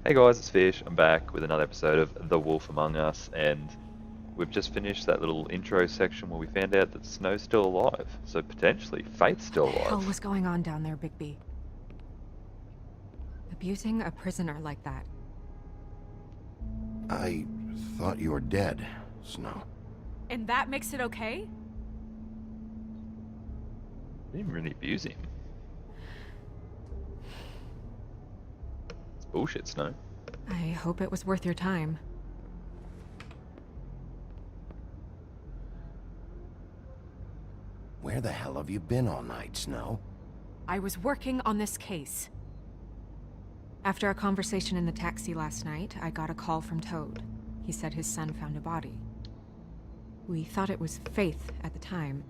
Hey guys, it's Fish. I'm back with another episode of The Wolf Among Us, and we've just finished that little intro section where we found out that Snow's still alive. So potentially, Faith's What still the hell alive. was going on down there, Bigby? Abusing a prisoner like that. I thought you were dead, Snow. And that makes it okay? Didn't really abuse him. It's bullshit, Snow. I hope it was worth your time. Where the hell have you been all night, Snow? I was working on this case. After a conversation in the taxi last night, I got a call from Toad. He said his son found a body. We thought it was Faith at the time.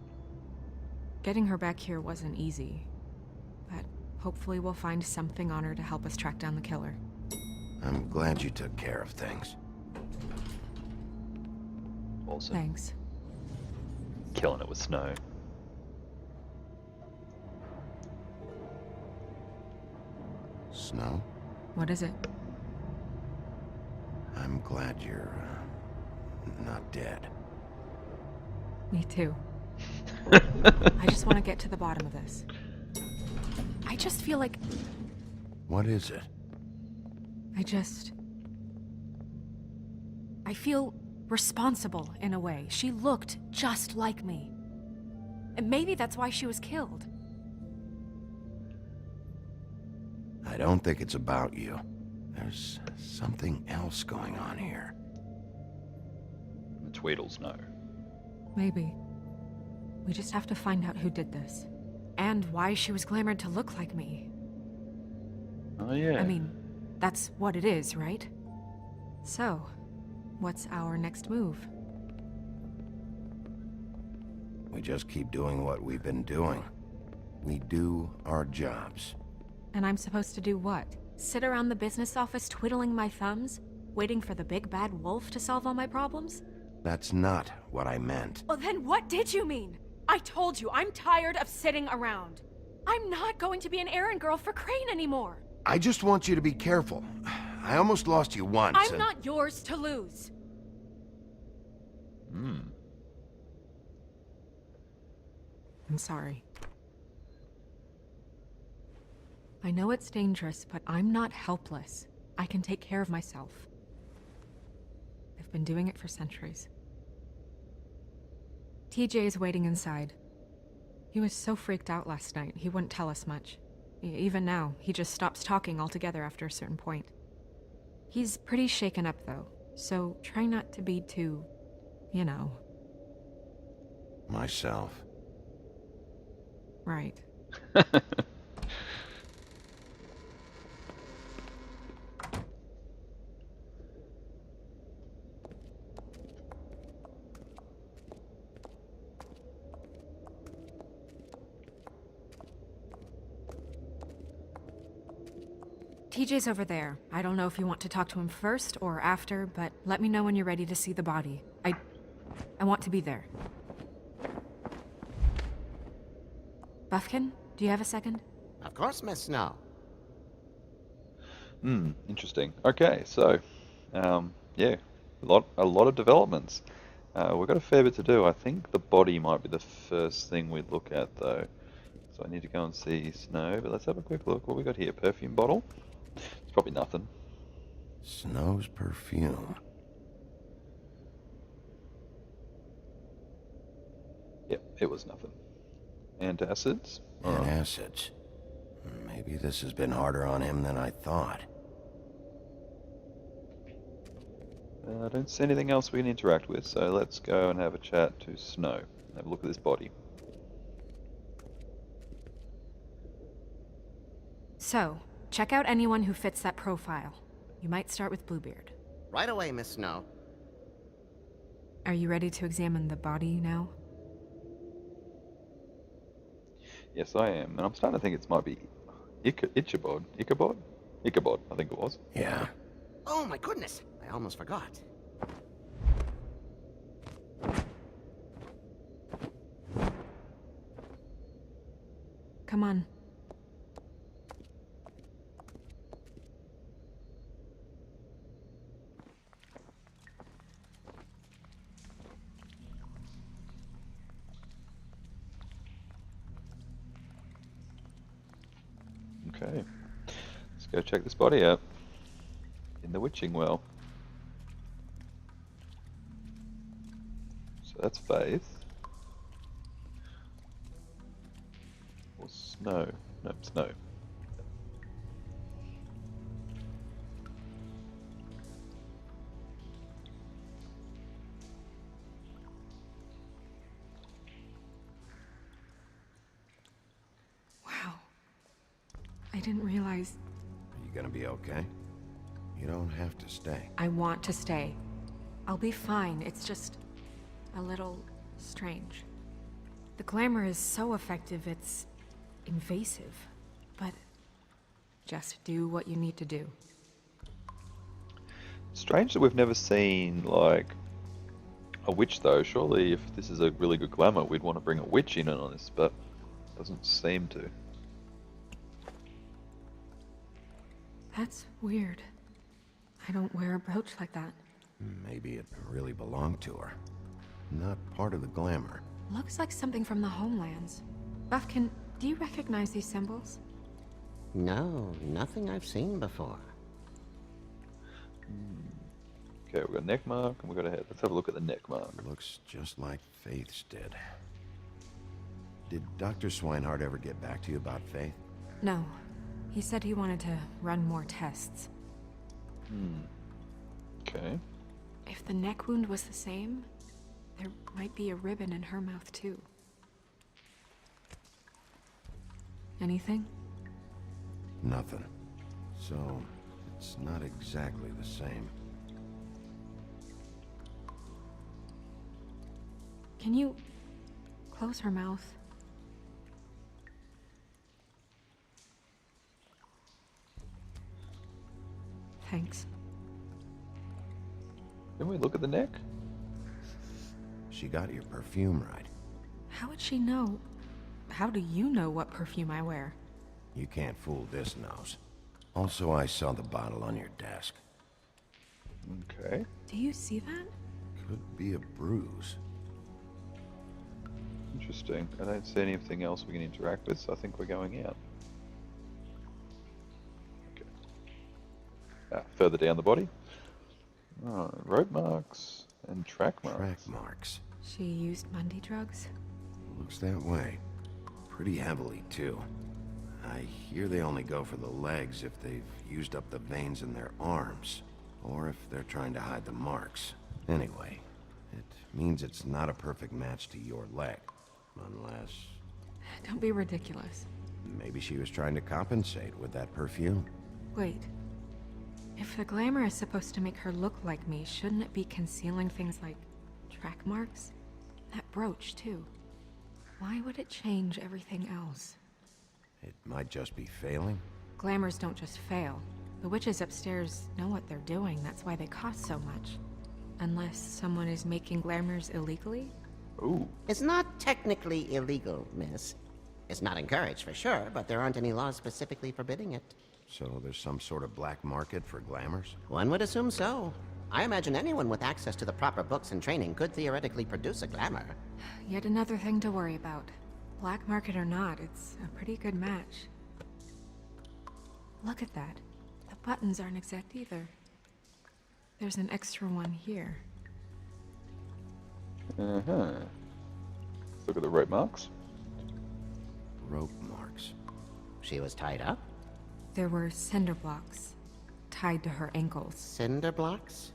Getting her back here wasn't easy, but hopefully we'll find something on her to help us track down the killer. I'm glad you took care of things. Awesome. Thanks. Killing it with Snow. Snow, What is it? I'm glad you're, not dead. Me too. I just want to get to the bottom of this. I just feel like What is it? I feel responsible in a way. She looked just like me. And maybe that's why she was killed. I don't think it's about you. There's something else going on here. The Tweedles know. Maybe. We just have to find out who did this. And why she was glamored to look like me. Oh yeah. I mean, that's what it is, right? So, what's our next move? We just keep doing what we've been doing. We do our jobs. And I'm supposed to do what? Sit around the business office twiddling my thumbs? Waiting for the big bad wolf to solve all my problems? That's not what I meant. Well, then what did you mean? I told you, I'm tired of sitting around. I'm not going to be an errand girl for Crane anymore. I just want you to be careful. I almost lost you once. I'm not yours to lose. I'm sorry. I know it's dangerous, but I'm not helpless. I can take care of myself. I've been doing it for centuries. TJ is waiting inside. He was so freaked out last night, he wouldn't tell us much. Even now, he just stops talking altogether after a certain point. He's pretty shaken up, though, so try not to be too, you know. Myself. Right. TJ's over there. I don't know if you want to talk to him first or after, but let me know when you're ready to see the body. I want to be there. Buffkin, do you have a second? Of course, Miss Snow. Interesting. Okay, so, yeah, a lot of developments. We've got a fair bit to do. I think the body might be the first thing we look at, though. So I need to go and see Snow, but let's have a quick look. What we got here? Perfume bottle? It's probably nothing. Snow's perfume. Yep, it was nothing. Antacids? Alright. Acids. Maybe this has been harder on him than I thought. I don't see anything else we can interact with, so let's go and have a chat to Snow. Have a look at this body. So, check out anyone who fits that profile. You might start with Bluebeard. Right away, Miss Snow. Are you ready to examine the body now? Yes, I am, and I'm starting to think it might be Ichabod. Ichabod? Ichabod, I think it was. Yeah. Oh my goodness, I almost forgot. Come on. Okay. Let's go check this body out. In the witching well. So that's Faith. Or Snow. No, Snow. Wow. I didn't realize... Are you gonna be okay? You don't have to stay. I want to stay. I'll be fine. It's just a little strange. The glamour is so effective, it's invasive. But just do what you need to do. Strange that we've never seen, like, a witch, though. Surely, if this is a really good glamour, we'd want to bring a witch in on this, but doesn't seem to. That's weird. I don't wear a brooch like that. Maybe it really belonged to her. Not part of the glamour. Looks like something from the homelands. Buffkin, do you recognize these symbols? No, nothing I've seen before. Okay, we've got a neck mark and we've got a head. Let's have a look at the neck mark. Looks just like Faith's did. Did Dr. Swinehart ever get back to you about Faith? No. He said he wanted to run more tests. Okay. If the neck wound was the same, there might be a ribbon in her mouth too. Anything? Nothing. So, it's not exactly the same. Can you close her mouth? Thanks. Can we look at the neck? She got your perfume right. How would she know? How do you know what perfume I wear? You can't fool this nose. Also, I saw the bottle on your desk. Okay. Do you see that? Could be a bruise. Interesting. I don't see anything else we can interact with, so I think we're going out. Okay. Further down the body. Oh, rope marks and track marks. Track marks. She used Mundy drugs? Looks that way. Pretty heavily, too. I hear they only go for the legs if they've used up the veins in their arms, or if they're trying to hide the marks. Anyway, it means it's not a perfect match to your leg, unless... Don't be ridiculous. Maybe she was trying to compensate with that perfume. Wait. If the glamour is supposed to make her look like me, shouldn't it be concealing things like track marks? That brooch, too. Why would it change everything else? It might just be failing. Glamours don't just fail. The witches upstairs know what they're doing, that's why they cost so much. Unless someone is making glamours illegally? Ooh. It's not technically illegal, miss. It's not encouraged for sure, but there aren't any laws specifically forbidding it. So there's some sort of black market for glamours? One would assume so. I imagine anyone with access to the proper books and training could theoretically produce a glamour. Yet another thing to worry about. Black market or not, it's a pretty good match. Look at that. The buttons aren't exact either. There's an extra one here. Uh-huh. Let's look at the rope marks. Rope marks. She was tied up? There were cinder blocks tied to her ankles. Cinder blocks?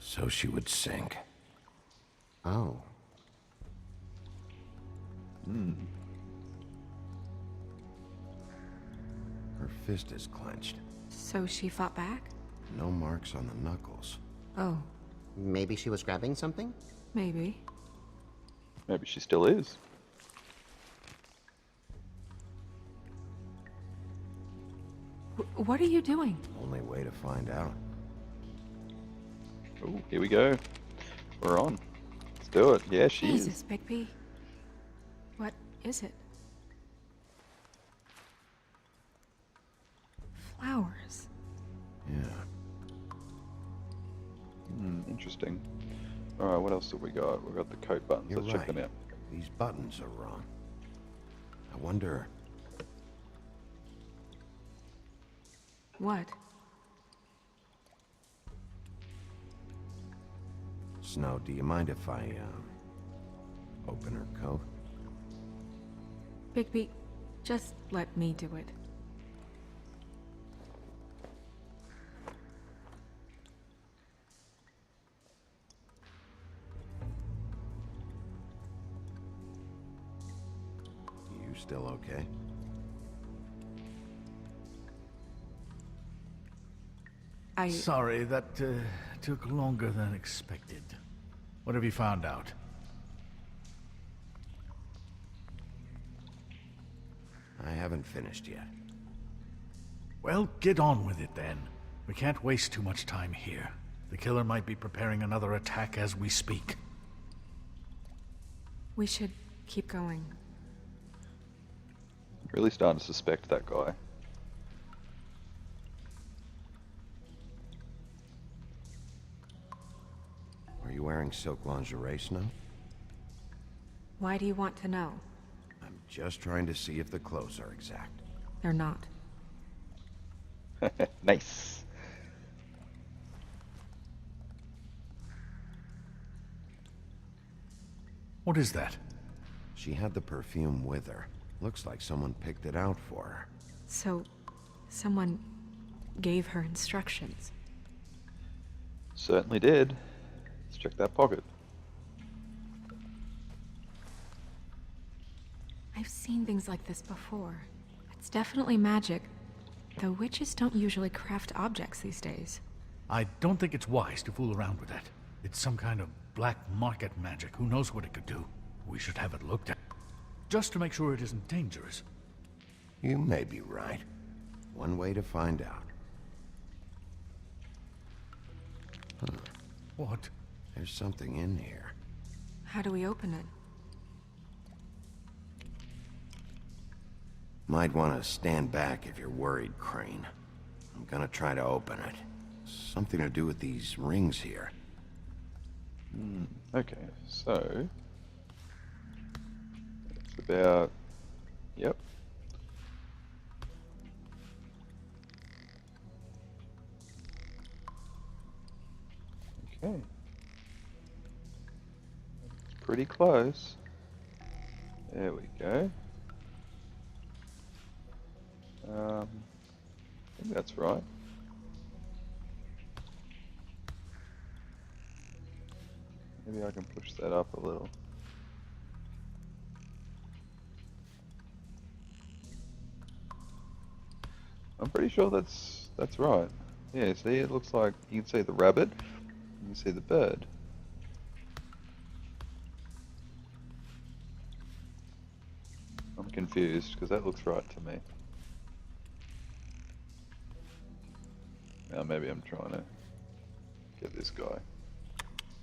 So she would sink. Oh. Her fist is clenched. So she fought back? No marks on the knuckles. Oh, Maybe she was grabbing something? maybe. Maybe she still is. What are you doing? Only way to find out. Ooh, here we go. We're on. Let's do it. Yeah, she Jesus, is. Bigby. What is it? Flowers. Yeah. Interesting. Alright, what else have we got? We've got the coat buttons. You're Let's right. check them out. These buttons are wrong. I wonder... What? Snow, do you mind if I, open her coat? Bigby, just let me do it. You still okay? Sorry, that took longer than expected. What have you found out? I haven't finished yet. Well, get on with it then. We can't waste too much time here. The killer might be preparing another attack as we speak. We should keep going. Really starting to suspect that guy. Are you wearing silk lingerie, Snow? Why do you want to know? I'm just trying to see if the clothes are exact. They're not. Nice. What is that? She had the perfume with her. Looks like someone picked it out for her. So, someone gave her instructions. Certainly did. Let's check that pocket. I've seen things like this before. It's definitely magic, though witches don't usually craft objects these days. I don't think it's wise to fool around with that. It's some kind of black market magic. Who knows what it could do? We should have it looked at. Just to make sure it isn't dangerous. You may be right. One way to find out. What? There's something in here. How do we open it? Might want to stand back if you're worried, Crane. I'm gonna try to open it. Something to do with these rings here. Okay, so it's about, yep. Okay. It's pretty close. There we go. I think that's right. Maybe I can push that up a little. I'm pretty sure that's right. Yeah, see, it looks like you can see the rabbit, you can see the bird. I'm confused because that looks right to me. Now maybe I'm trying to get this guy.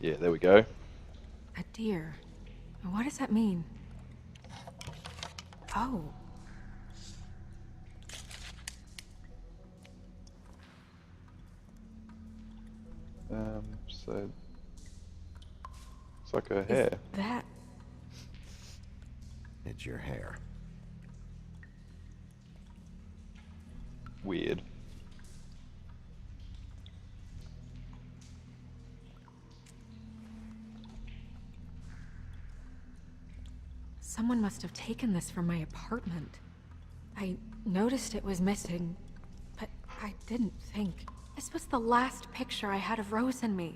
Yeah, there we go. A deer. What does that mean? Oh. So it's like her hair. Is that... It's your hair. Weird. Someone must have taken this from my apartment. I noticed it was missing, but I didn't think. This was the last picture I had of Rose and me.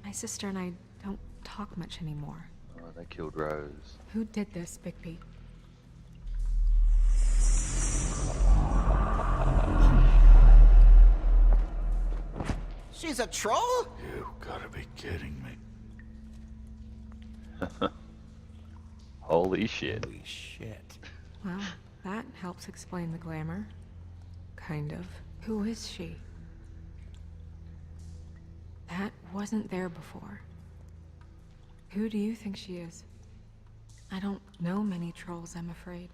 My sister and I don't talk much anymore. Oh, they killed Rose. Who did this, Bigby? She's a troll? You gotta be kidding me. Holy shit. Holy shit. Well, that helps explain the glamour. Kind of. Who is she? That wasn't there before. Who do you think she is? I don't know many trolls, I'm afraid.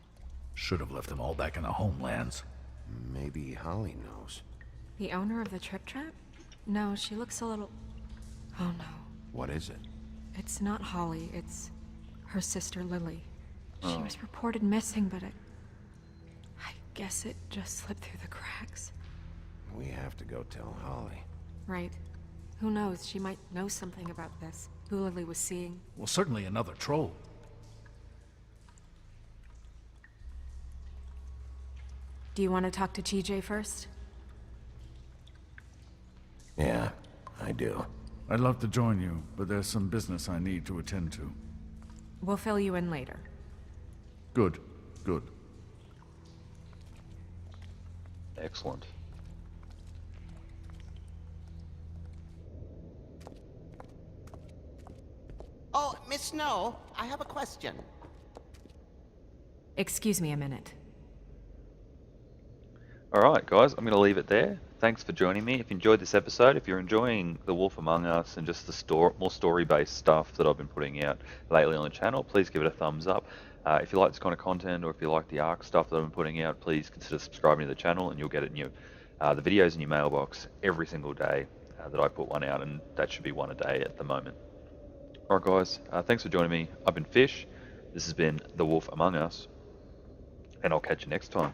Should have left them all back in the homelands. Maybe Holly knows. The owner of the Trip Trap? No, she looks a little... Oh no. What is it? It's not Holly, it's her sister Lily. She was reported missing, but I guess it just slipped through the cracks. we have to go tell Holly. Right. Who knows, she might know something about this. Who Lily was seeing. Well, certainly another troll. Do you want to talk to TJ first? Yeah, I do. I'd love to join you, but there's some business I need to attend to. We'll fill you in later. Good, good. Excellent. Oh, Miss Snow, I have a question. Excuse me a minute. Alright guys, I'm going to leave it there. Thanks for joining me. If you enjoyed this episode, if you're enjoying The Wolf Among Us and just the more story-based stuff that I've been putting out lately on the channel, please give it a thumbs up. If you like this kind of content, or if you like the ARK stuff that I've been putting out, please consider subscribing to the channel and you'll get it in your, the videos in your mailbox every single day that I put one out, and that should be one a day at the moment. Alright guys, thanks for joining me. I've been Fish, this has been The Wolf Among Us, and I'll catch you next time.